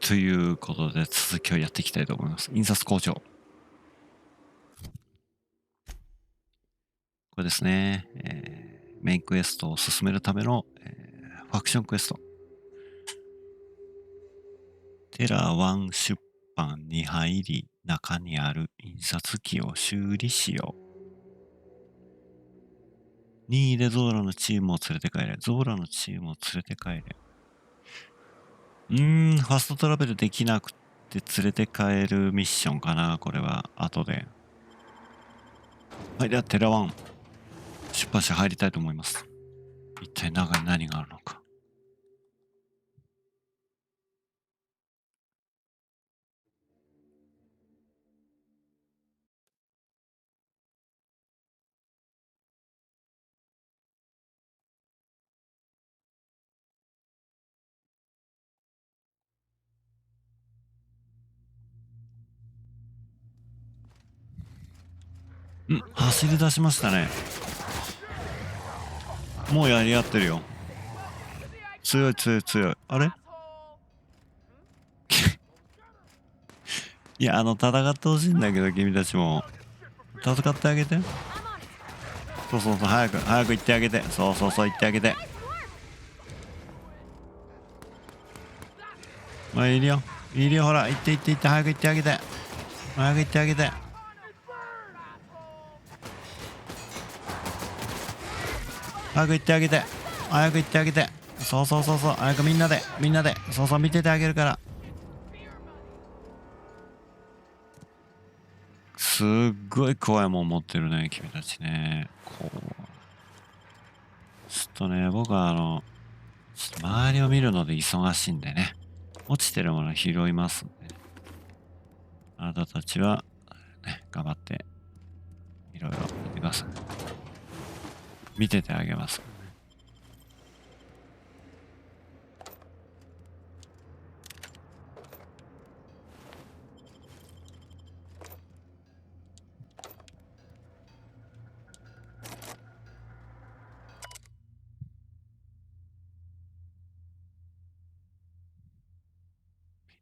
ということで続きをやっていきたいと思います。印刷工場。これですね。メインクエストを進めるための、ファクションクエスト。テラ1出版に入り、中にある印刷機を修理しよう。2位でゾーラのチームを連れて帰れ。ゾーラのチームを連れて帰れ。ファストトラベルできなくて連れて帰るミッションかな、これは。後で。はい、ではテラ1出版社入りたいと思います。一体中に何があるのか。走り出しましたね。もうやり合ってるよ。強い強い強い。あれいや、戦ってほしいんだけど、君たちも。戦ってあげて。そうそうそう、早く行ってあげて。そうそうそう、行ってあげて。まあ、いるよ。いるよ、ほら。行って行って行って、早く行ってあげて。早く行ってあげて。早く行ってあげて。早く行ってあげて。そうそうそうそう。早くみんなで。そうそう、見ててあげるから。すっごい怖いもん持ってるね、君たちね。こう。ちょっとね、僕はちょっと周りを見るので忙しいんでね。落ちてるもの拾いますんで。あなたたちは、ね、頑張って、いろいろ見てください。見ててあげます。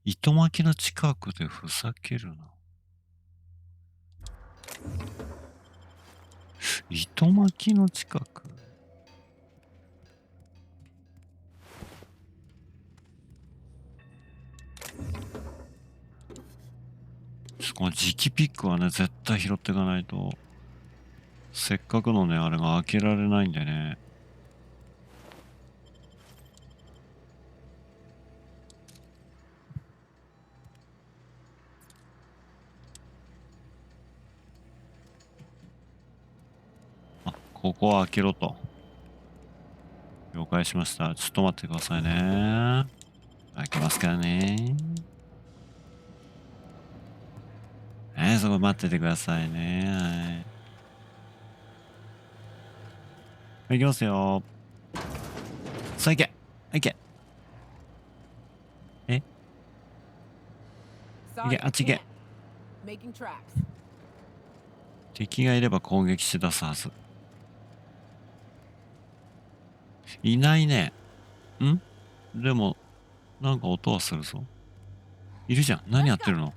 糸巻きの近くでふざけるな。糸巻きの近くこの磁気ピックはね、絶対拾っていかないと、せっかくのね、あれが開けられないんでね。あ、ここは開けろと。了解しました。ちょっと待ってくださいね。開けますからね。そこ待っててくださいね。はい。いきますよ。さあ行け。行け。行け、あっち行け。敵がいれば攻撃し出すはず。いないね。でも、なんか音はするぞ。いるじゃん。何やってるの？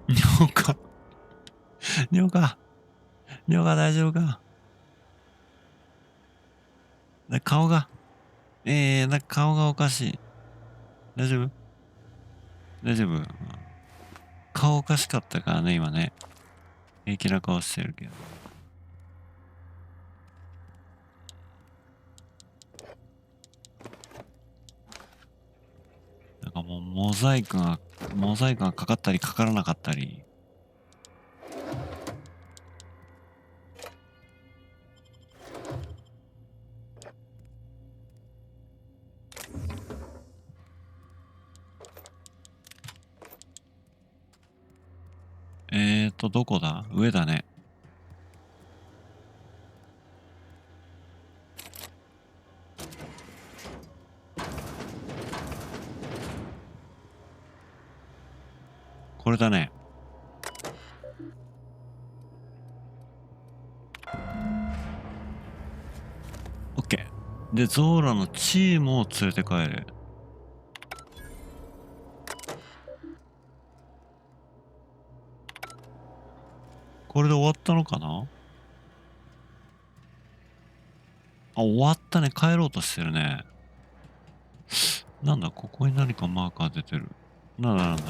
にょうか。にょうか。にょうか大丈夫か？顔が。なんか顔がおかしい。大丈夫？大丈夫？顔おかしかったからね、今ね。平気な顔してるけど。なんかもうモザイクがかかったりかからなかったり。どこだ？上だね。これだね。で、ゾーラのチームを連れて帰れ。これで終わったのかな。あ、終わったね。帰ろうとしてるね。なんだ、ここに何かマーカー出てる。なんだなんだ。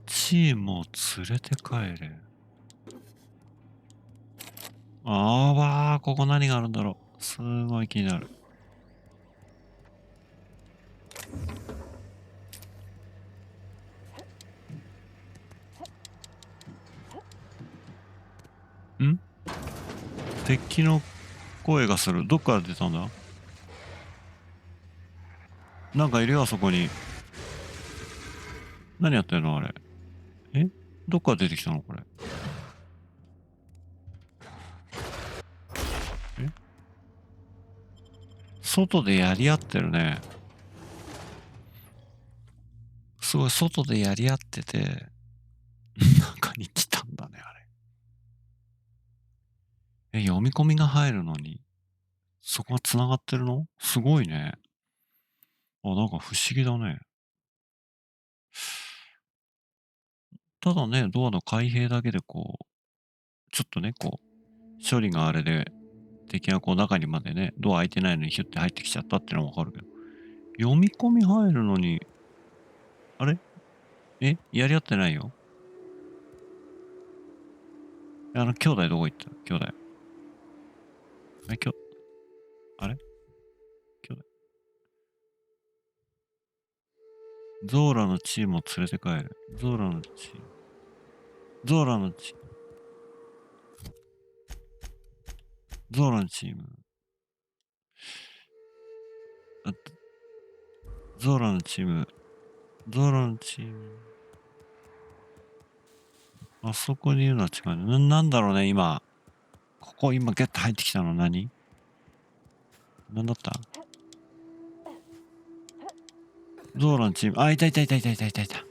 チームを連れて帰れ。あーわー、ここ何があるんだろう。すごい気になる。ん？敵の声がする。どっから出たんだ？なんかいるよ、あそこに。何やってんのあれ。え？どっから出てきたのこれ。え？外でやり合ってるね。すごい、外でやり合ってて、中に来たんだね、あれ。読み込みが入るのに、そこが繋がってるの？すごいね。あ、なんか不思議だね。ただね、ドアの開閉だけでこう、ちょっとね、こう、処理があれで、敵がこう中にまでね、ドア開いてないのにヒュッて入ってきちゃったってのはわかるけど、読み込み入るのに、あれ？やり合ってないよ。兄弟どこ行った？兄弟。え、きょあれ？兄弟。ゾーラのチームを連れて帰る。ゾーラのチーム。ゾーラのチゾーラのチーム。あ、ゾーラのチーム。ゾーラのチーム。あそこにいるのは違うね。なんだろうね、今。ここ今ゲット入ってきたの何？なんだった？ゾーラのチーム。あ、いたいたいたいたいたいたいた。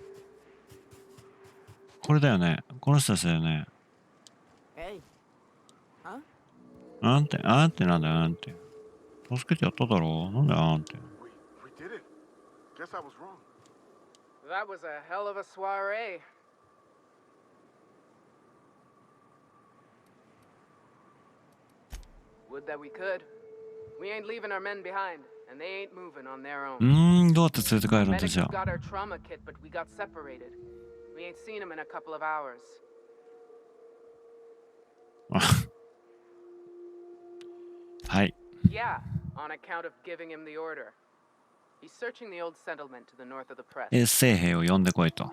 これだよね。この人たちだよね。あんて、あんてなんだよ、あんて。助けてやっただろう。なんだよ、あんて。That was a hell of a soiree. Would that we could. We ain't leaving our men behind, and they ain't moving on their own. どうやって連れて帰るんだ Medics じゃ got our trauma kit, but we got separated. We ain't seen him in a couple of hours. あ。はい。Yeah, on account of giving him the order. He's searching the old settlement to the north of the press. 衛生兵を呼んでこいと。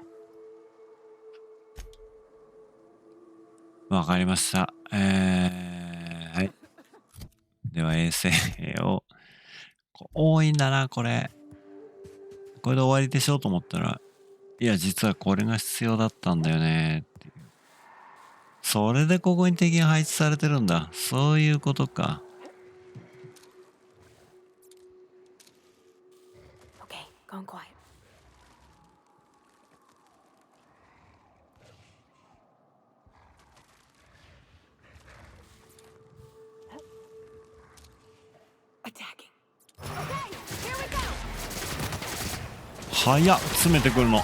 わかりました。はい。では衛生兵を、多いんだな、これ。これで終わりでしょうと思ったら、いや、実はこれが必要だったんだよねっていう。それでここに敵が配置されてるんだ。そういうことか。Okay, gone quiet. Attacking. Okay, here we go. 早っ、詰めてくるの。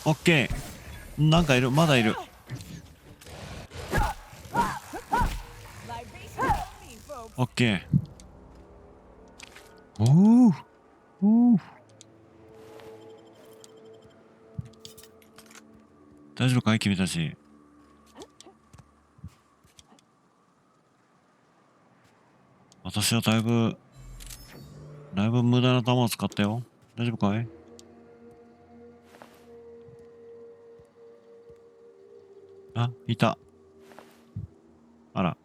オッケー。なんかいる、まだいる。オッケー。おお。おお。大丈夫かい君たち。私はだいぶ無駄な弾を使ったよ。大丈夫かい？あ、いた。あら。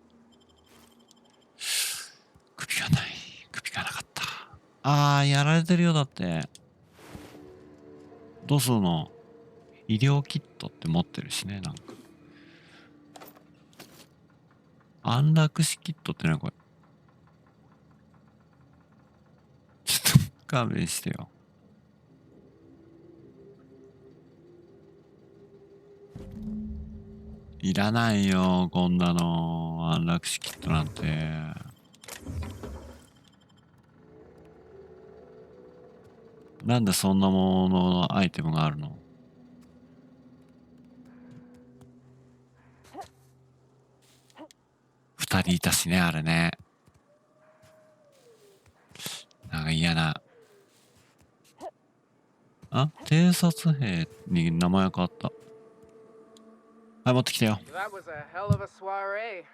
首がない。首がなかった。あー、やられてるよ、だって。どうするの？医療キットって持ってるしね、なんか。安楽死キットってね、これ。ちょっと勘弁してよ。いらないよ、こんなの。安楽死キットなんて。なんでそんなもののアイテムがあるの？二人いたしね、あれね。なんか嫌な。あ、偵察兵に名前変わった。はい、持ってきてよ。That was a hell of a soiree.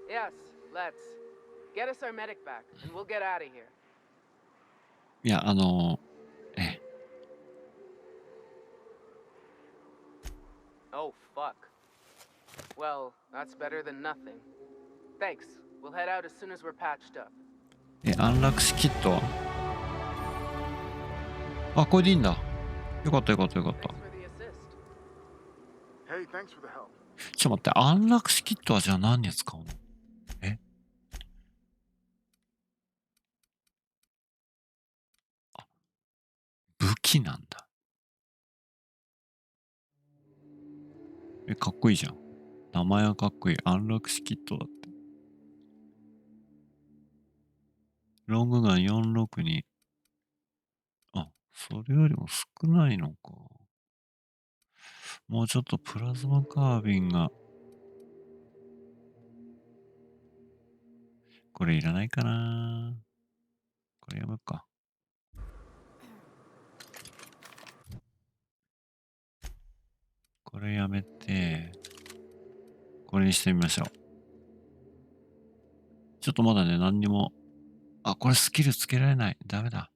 Yes, let's. Get us our medic back, and we'll get out of here. いや、え、Oh, fuck. Well, that's better than nothing. Thanks. We'll head out as soon as we're patched up. 安楽死キットは？あ、これでいいんだ。よかったよかったよかった。Thanks for the assist. Hey, thanks for the help. ちょっと待って、安楽死キットはじゃあ何に使うの？え？あ、武器なんだ。かっこいいじゃん。名前はかっこいい。安楽死キットだって。ロングガン462。あ、それよりも少ないのか。もうちょっとプラズマカービンが。これいらないかな。これやむか。これやめて、これにしてみましょう。ちょっとまだね、何にも。あ、これスキルつけられない。ダメだ。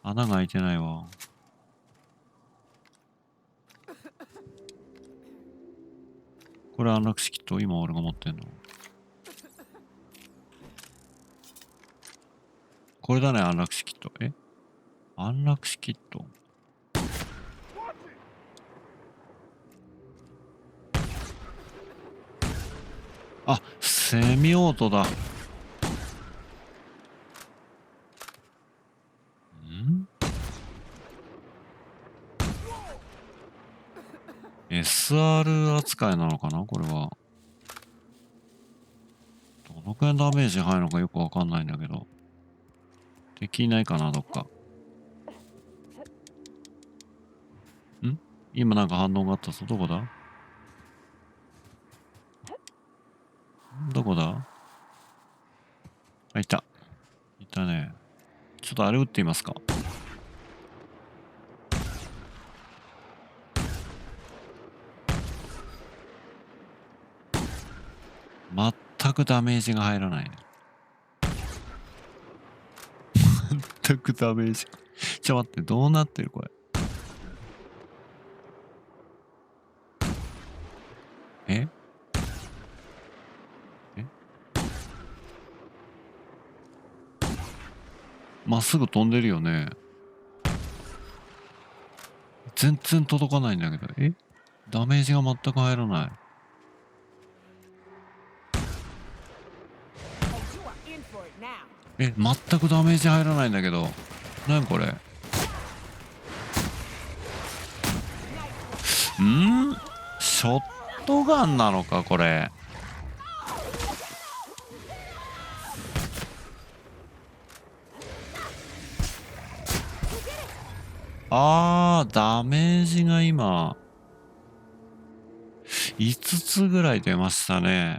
穴が開いてないわ。これ安楽死キット、今俺が持ってんの。これだね、安楽死キット。安楽死キット。あ、セミオートだ。ん？ SR 扱いなのかなこれは。どのくらいダメージ入るのかよくわかんないんだけど。敵いないかなどっか。今なんか反応があったぞ。どこだ？どこだ？あ、いた。いたね。ちょっとあれ撃ってみますか。全くダメージが入らないね。全くダメージ。ちょっと待って、どうなってるこれ。え？まっすぐ飛んでるよね。全然届かないんだけど。ダメージが全く入らない。全くダメージ入らないんだけど。何これ。ショットガンなのかこれ。ダメージが今5つぐらい出ましたね。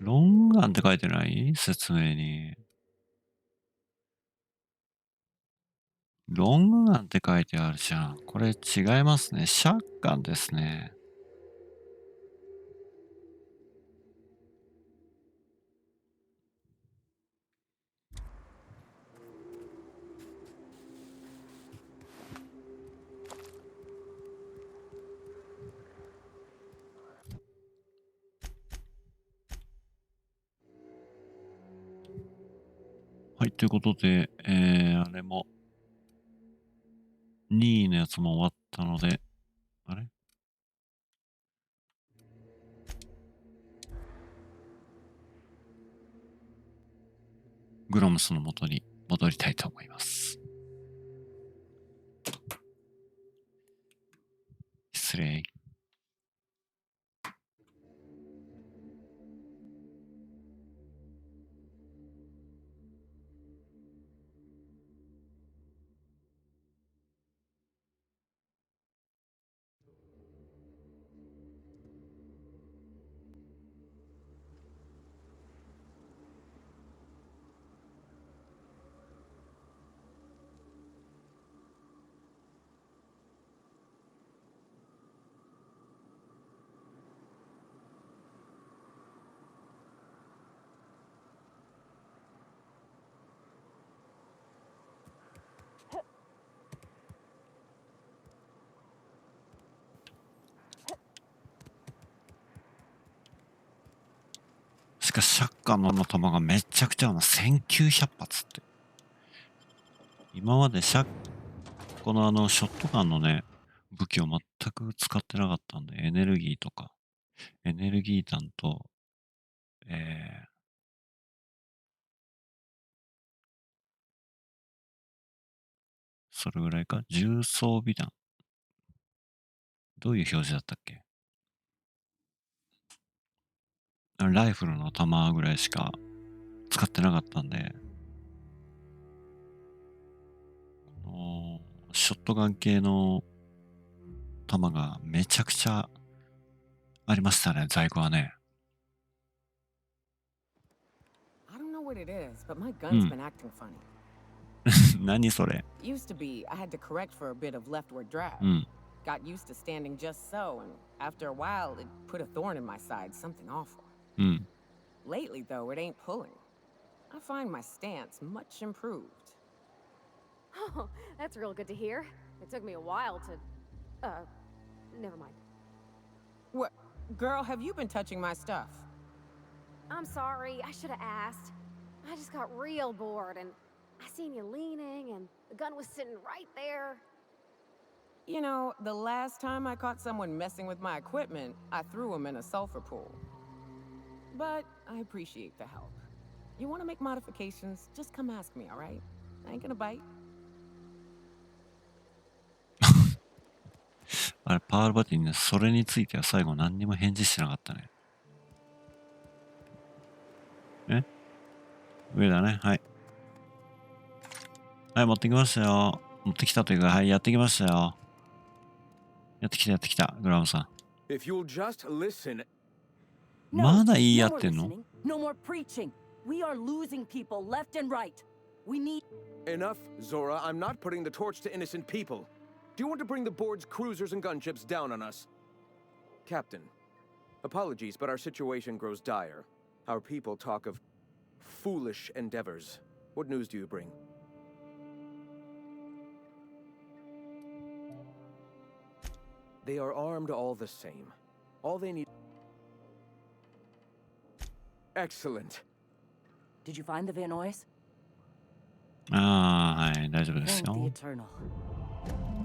ロングガンって書いてない？説明に。ロングガンって書いてあるじゃん。これ違いますね。シャッガンですね。はい、ということで、あれも、2位のやつも終わったので、あれグラムスの元に戻りたいと思います。失礼。しかし、シャッガンの弾がめちゃくちゃ合うな。1900発って。今までこのショットガンのね、武器を全く使ってなかったんで、エネルギーとか、エネルギー弾と、それぐらいか。重装備弾。どういう表示だったっけ？ライフルの弾ぐらいしか使ってなかったんで、このショットガン系の弾がめちゃくちゃありましたね、在庫はね。I don't know what it is, but my う gun's ん。been acting funny. 何それ？ Used to be, I had to correct for a bit of leftward drive. うん。Got used to standing just so, and after a while, it put a thorn in my side, something awful. うん。 Lately, though, it ain't pulling. I find my stance much improved. Oh, that's real good to hear. It took me a while to. Never mind. What? Girl, have you been touching my stuff? I'm sorry, I should have asked. I just got real bored and I seen you leaning and the gun was sitting right there. You know, the last time I caught someone messing with my equipment, I threw him in a sulfur pool. But I appreciate the help. You want to make modifications, just come ask me, all right? I ain't gonna bite. あれ、パールバティね、それについては最後何にも返事してなかったね。上だね。はい。はい、持ってきましたよ。持ってきたというか、はい、やってきましたよ。やってきた、グラムさん。If you'll just listen. まだ言い合 No って more んの？ listening, no more preaching. We are losing people left and right. We need. Enough, Zora. I'm not putting the torch to innocent people. Do you want to bring the board's cruisers and gunships down on us? Captain, apologies, but our situation grows dire. Our people talk of foolish endeavors. What news do you bring? They are armed all the same. All they need. Excellent. Did you find the Vanois? ああ、はい、大丈夫です Thank the よ。 Eternal.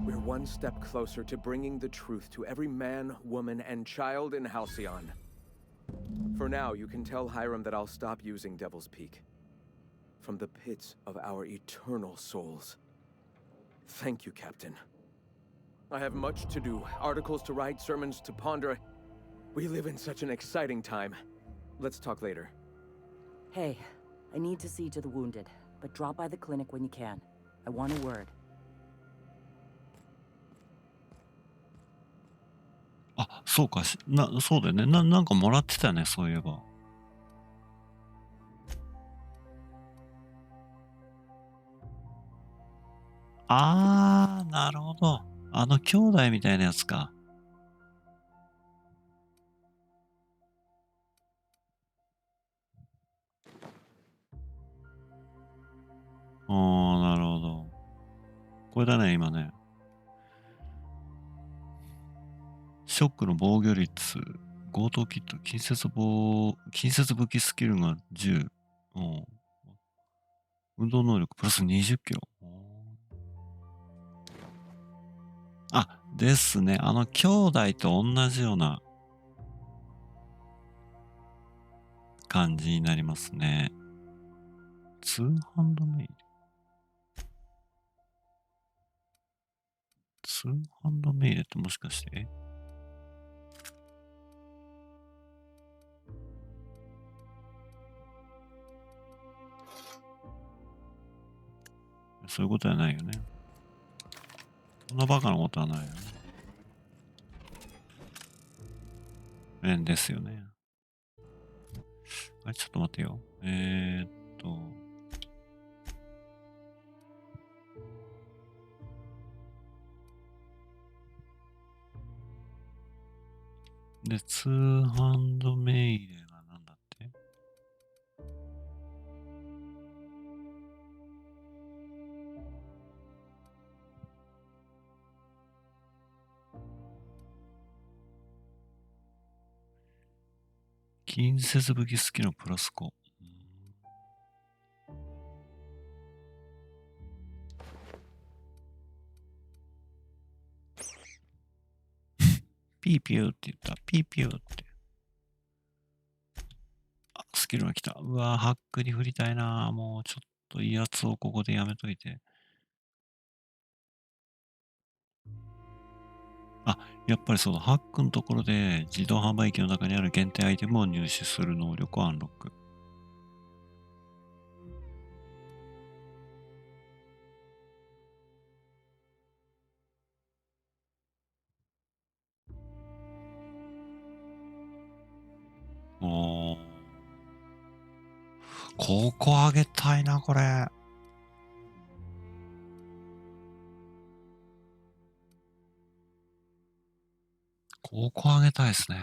We're one step closer to bringing the truth to every man, woman, and child in Halcyon. For now, you can tell Hiram that I'll stop using Devil's Peak. From the pits of our eternal souls. Thank you, Captain. I have much to do, articles to write, sermons to ponder. We live in such an exciting time. Let's talk later. Hey, I need to see to the wounded, but drop by the clinic when you can. I want a word. あ、そうか、そうだよね。なんかもらってたよね、そういえば。あー、なるほど。あの兄弟みたいなやつか。なるほど。これだね、今ね。ショックの防御率、強盗キット、近接武器スキルが10。運動能力プラス20キロ。あ、ですね。あの兄弟と同じような感じになりますね。ツーハンドメイル。ツーハンドメイルってもしかして、そういうことはないよね。そんなバカなことはないよね。ですよね。あれ、ちょっと待ってよ。で、ツーハンドメイルがなんだって？近接武器スキルのプラス5。ピーピューって言った。ピーピューって。あ、スキルが来た。うわ、ハックに振りたいな。もうちょっといいやつをここでやめといて。あ、やっぱりそうだ。ハックのところで自動販売機の中にある限定アイテムを入手する能力をアンロック。おー。ここ上げたいな、これ。ここ上げたいですね。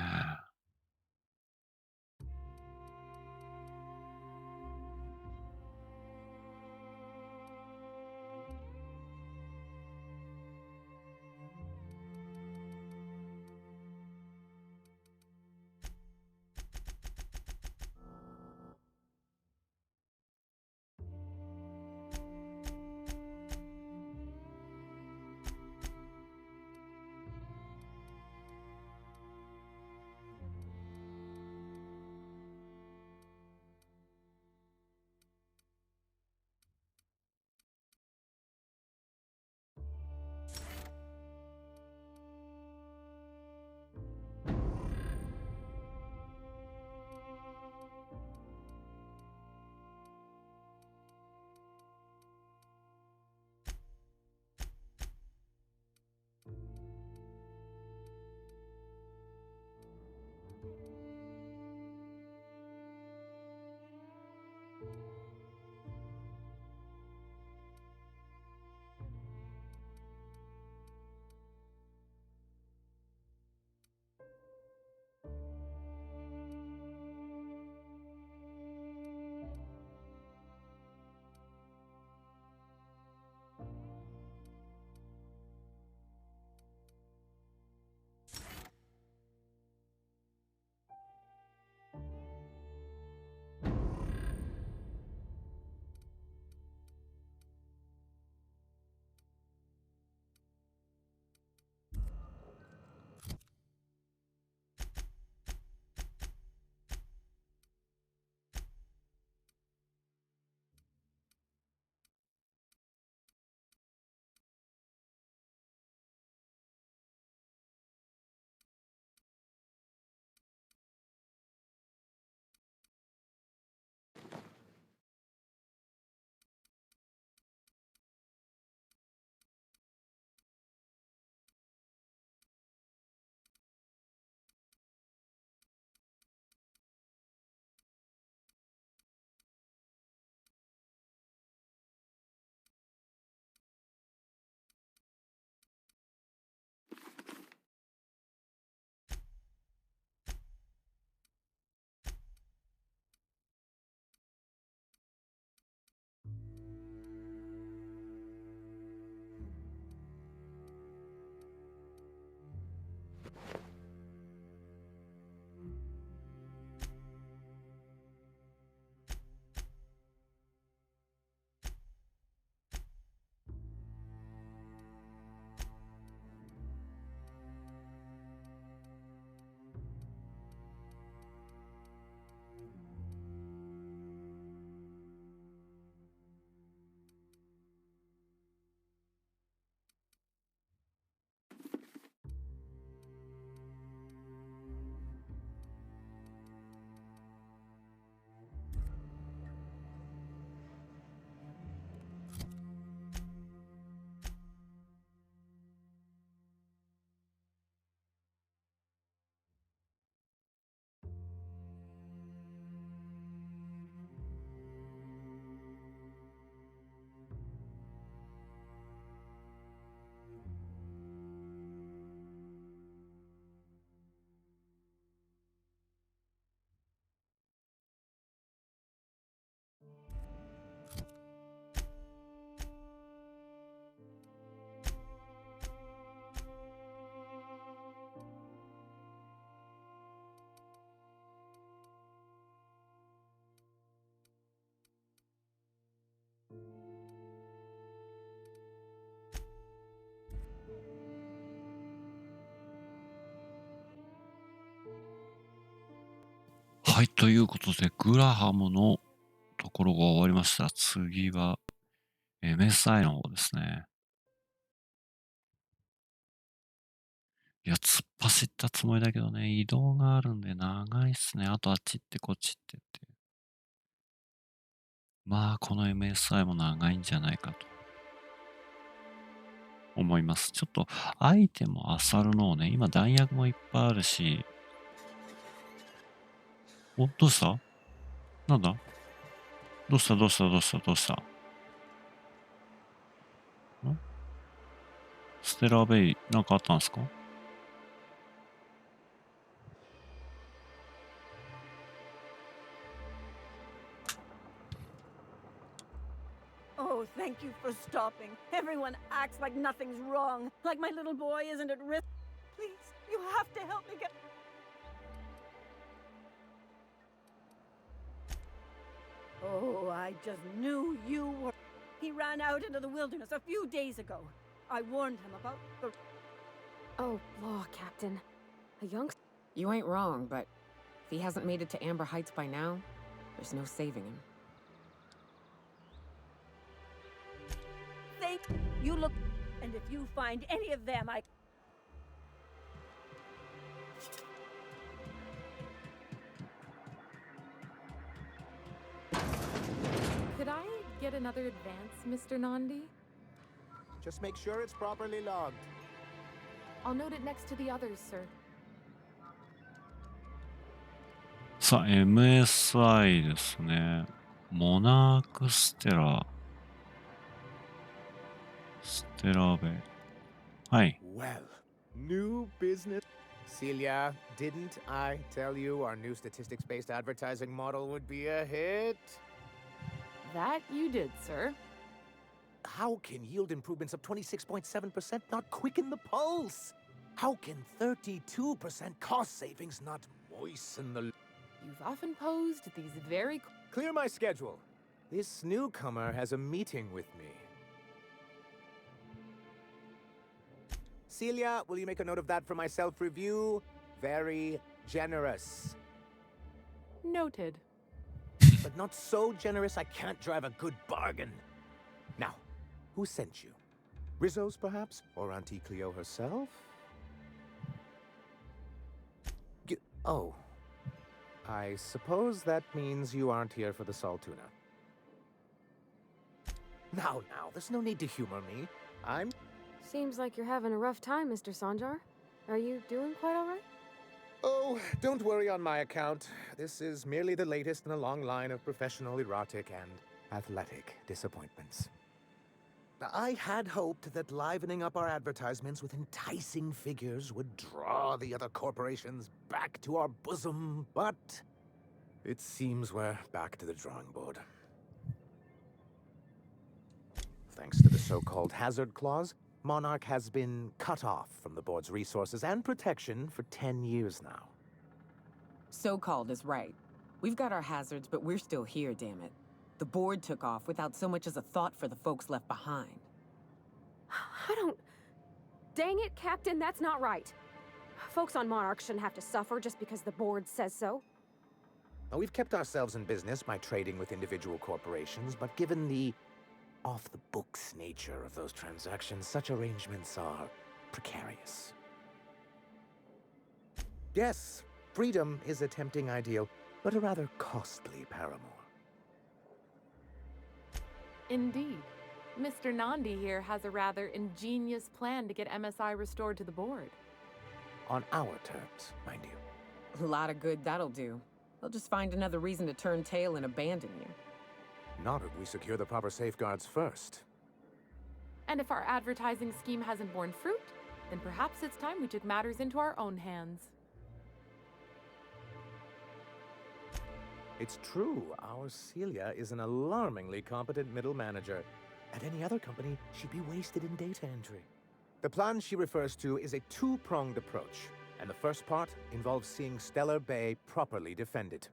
はい、ということで、グラハムのところが終わりました。次は、MSI の方ですね。いや、突っ走ったつもりだけどね、移動があるんで長いっすね。あとあっち行ってこっち行ってって。まあ、この MSI も長いんじゃないかと思います。ちょっとアイテムを漁るのをね、今弾薬もいっぱいあるし、お、どうした？なんだ？どうしたどうしたどうしたどうした？ん？ステラベイ、なんかあったんすか？Oh, thank you for stopping. Everyone acts like nothing's wrong, like my little boy isn't at risk. Please, you have to help me get. Oh, I just knew you were. He ran out into the wilderness a few days ago. I warned him about the. Oh, law, Captain. A young. You ain't wrong, but if he hasn't made it to Amber Heights by now, there's no saving him. Thank you. Look, and if you find any of them, I. Could I get another advance, Mr. Nandi? Just make sure it's properly logged. I'll note it next to the others, sir. さあ、MSI ですね。モナークステラ。ステラベ。はい。Well, new business. Celia, didn't I tell you our new statistics-based advertising model would be a hit? That you did, sir. How can yield improvements of 26.7% not quicken the pulse? How can 32% cost savings not moisten the... You've often posed these very... Clear my schedule. This newcomer has a meeting with me. Celia, will you make a note of that for my self-review? Very generous. Noted. But not so generous I can't drive a good bargain. Now, who sent you? Rizzo's, perhaps? Or Auntie Cleo herself? Oh. I suppose that means you aren't here for the Saltuna. Now, there's no need to humor me. I'm... Seems like you're having a rough time, Mr. Sanjar. Are you doing quite all right? Oh, don't worry on my account. This is merely the latest in a long line of professional erotic and athletic disappointments. I had hoped that livening up our advertisements with enticing figures would draw the other corporations back to our bosom, but it seems we're back to the drawing board. Thanks to the so-called hazard clause, Monarch has been cut off from the board's resources and protection for 10 years now. So-called is right. We've got our hazards, but we're still here, damn it. The board took off without so much as a thought for the folks left behind. I don't... Dang it, Captain, that's not right. Folks on Monarch shouldn't have to suffer just because the board says so. Now, we've kept ourselves in business by trading with individual corporations, but given the off-the-books nature of those transactions, such arrangements are precarious. Yes, freedom is a tempting ideal, but a rather costly paramour. Indeed. Mr. Nandi here has a rather ingenious plan to get MSI restored to the board. On our terms, mind you. A lot of good that'll do. They'll just find another reason to turn tail and abandon you. Not if we secure the proper safeguards first. And if our advertising scheme hasn't borne fruit, then perhaps it's time we took matters into our own hands. It's true, our Celia is an alarmingly competent middle manager. At any other company, she'd be wasted in data entry. The plan she refers to is a two-pronged approach, and the first part involves seeing Stellar Bay properly defended.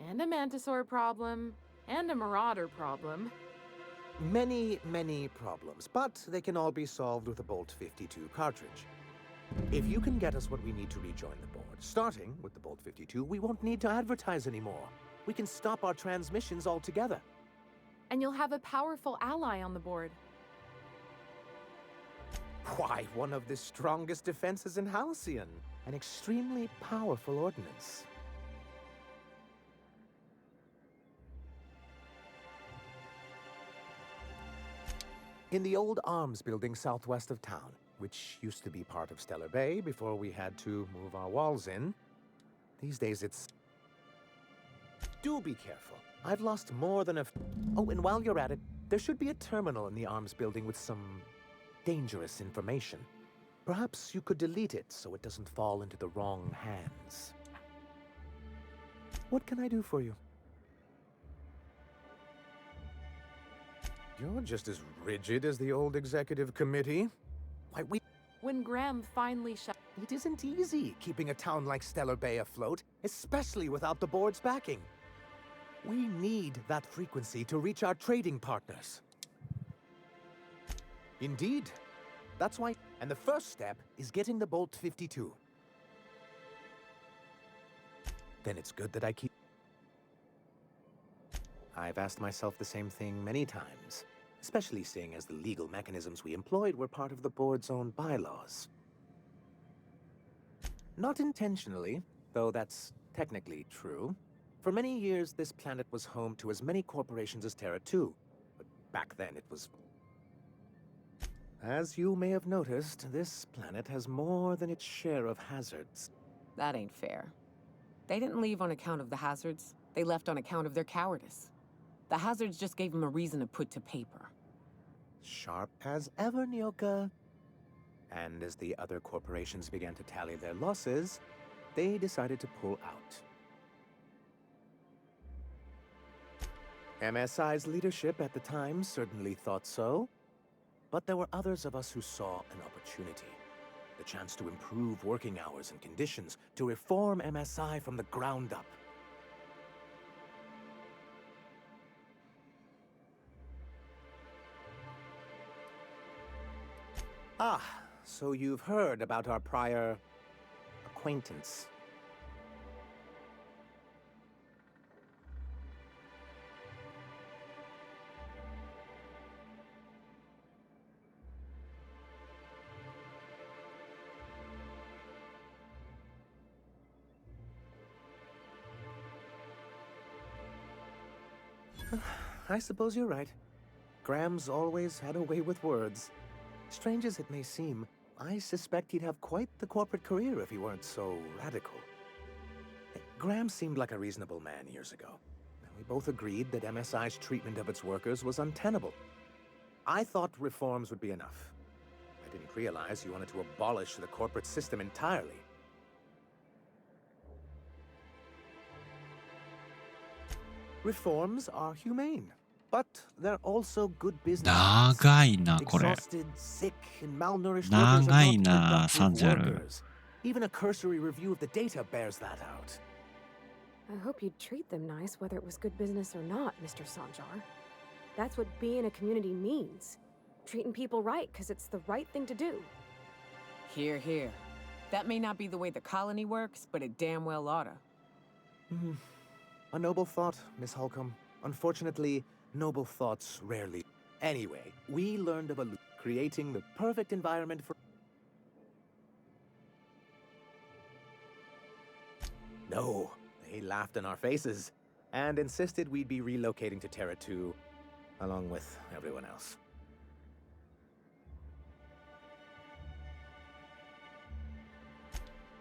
And a Mantisaur problem, and a Marauder problem. Many, many problems, but they can all be solved with a Bolt 52 cartridge. If you can get us what we need to rejoin the board, starting with the Bolt 52, we won't need to advertise anymore. We can stop our transmissions altogether. And you'll have a powerful ally on the board. Why, one of the strongest defenses in Halcyon. An extremely powerful ordnance. In the old arms building southwest of town, which used to be part of Stellar Bay before we had to move our walls in, these days it's... Do be careful. I've lost more than a... Oh, and while you're at it, there should be a terminal in the arms building with some dangerous information. Perhaps you could delete it so it doesn't fall into the wrong hands. What can I do for you? You're just as rigid as the old executive committee. Why, When Graham finally It isn't easy keeping a town like Stellar Bay afloat, especially without the board's backing. We need that frequency to reach our trading partners. Indeed. That's why... And the first step is getting the Bolt 52. Then it's good that I keep... I've asked myself the same thing many times, especially seeing as the legal mechanisms we employed were part of the board's own bylaws. Not intentionally, though that's technically true. For many years, this planet was home to as many corporations as Terra 2, but back then it was... As you may have noticed, this planet has more than its share of hazards. That ain't fair. They didn't leave on account of the hazards. They left on account of their cowardice. The hazards just gave them a reason to put to paper. Sharp as ever, Nyoka. And as the other corporations began to tally their losses, they decided to pull out. MSI's leadership at the time certainly thought so. But there were others of us who saw an opportunity. The chance to improve working hours and conditions, to reform MSI from the ground up. Ah, so you've heard about our prior acquaintance. I suppose you're right. Graham's always had a way with words. Strange as it may seem, I suspect he'd have quite the corporate career if he weren't so radical. Graham seemed like a reasonable man years ago. We both agreed that MSI's treatment of its workers was untenable. I thought reforms would be enough. I didn't realize you wanted to abolish the corporate system entirely. Reforms are humane, but they're also good business. 長いな、これ。 Exhausted, sick, and malnourished 長い workers な、 are サン not ジャル。 productive workers. Even a cursory review of the data bears that out. I hope you'd treat them nice whether it was good business or not, Mr. Sanjar. That's what being a community means. Treating people right because it's the right thing to do. Here, here. That may not be the way the colony works, but it damn well oughta. A noble thought, Miss Holcomb. Unfortunately, noble thoughts rarely... Anyway, we learned of creating the perfect environment for... No, they laughed in our faces and insisted we'd be relocating to Terra 2, along with everyone else.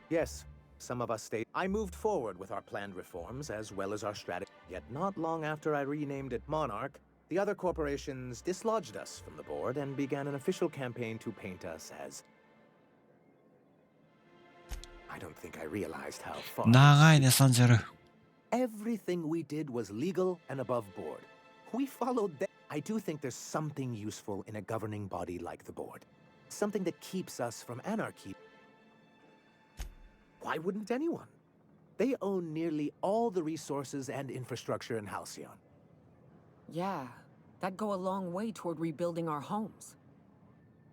Yes, some of us stayed. I moved forward with our planned reforms as well as our strategy. Yet not long after I renamed it Monarch, the other corporations dislodged us from the board and began an official campaign to paint us as... I don't think I realized how far... 長いね、サンジャル。 Everything we did was legal and above board. We followed that. I do think there's something useful in a governing body like the board. Something that keeps us from anarchy. Why wouldn't anyone? They own nearly all the resources and infrastructure in Halcyon. Yeah, that'd go a long way toward rebuilding our homes.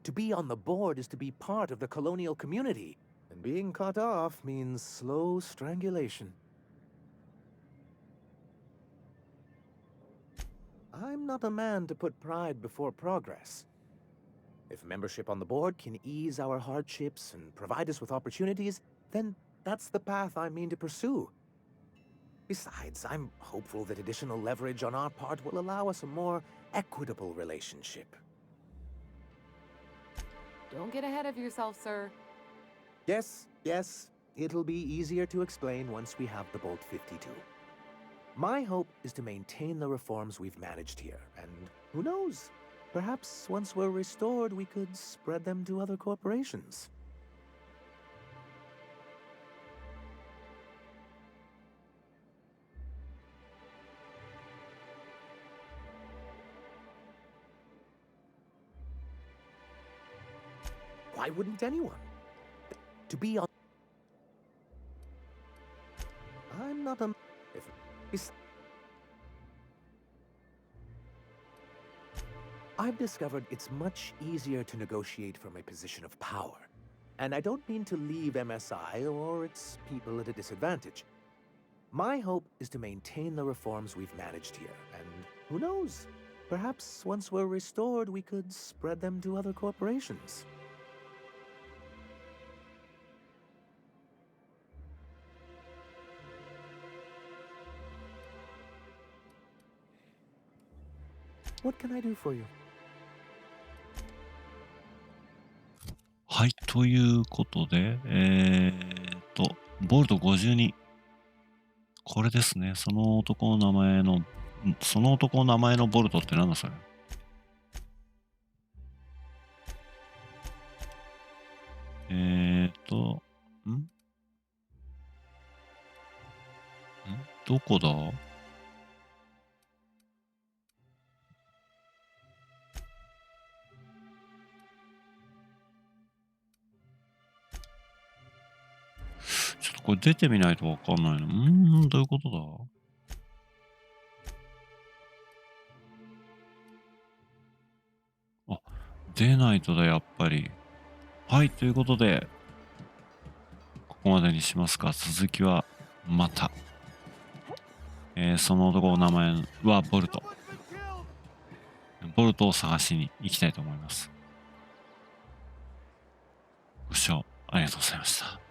To be on the board is to be part of the colonial community, and being cut off means slow strangulation. I'm not a man to put pride before progress. If membership on the board can ease our hardships and provide us with opportunities, then that's the path I mean to pursue. Besides, I'm hopeful that additional leverage on our part will allow us a more equitable relationship. Don't get ahead of yourself, sir. Yes, it'll be easier to explain once we have the Bolt 52. My hope is to maintain the reforms we've managed here, and who knows? Perhaps once we're restored, we could spread them to other corporations. Why wouldn't anyone? To be on... I'm not a... I've discovered it's much easier to negotiate from a position of power. And I don't mean to leave MSI or its people at a disadvantage. My hope is to maintain the reforms we've managed here, and who knows? Perhaps once we're restored, we could spread them to other corporations. What can I do for you? はい、ということで、ボルト52。これですね。その男の名前のボルトって何だそれ。どこだ？ちょっとこれ出てみないとわかんないの。どういうことだ？あ、出ないとだ、やっぱり。はい、ということで、ここまでにしますか。続きはまた。その男の名前はボルト。ボルトを探しに行きたいと思います。ご視聴ありがとうございました。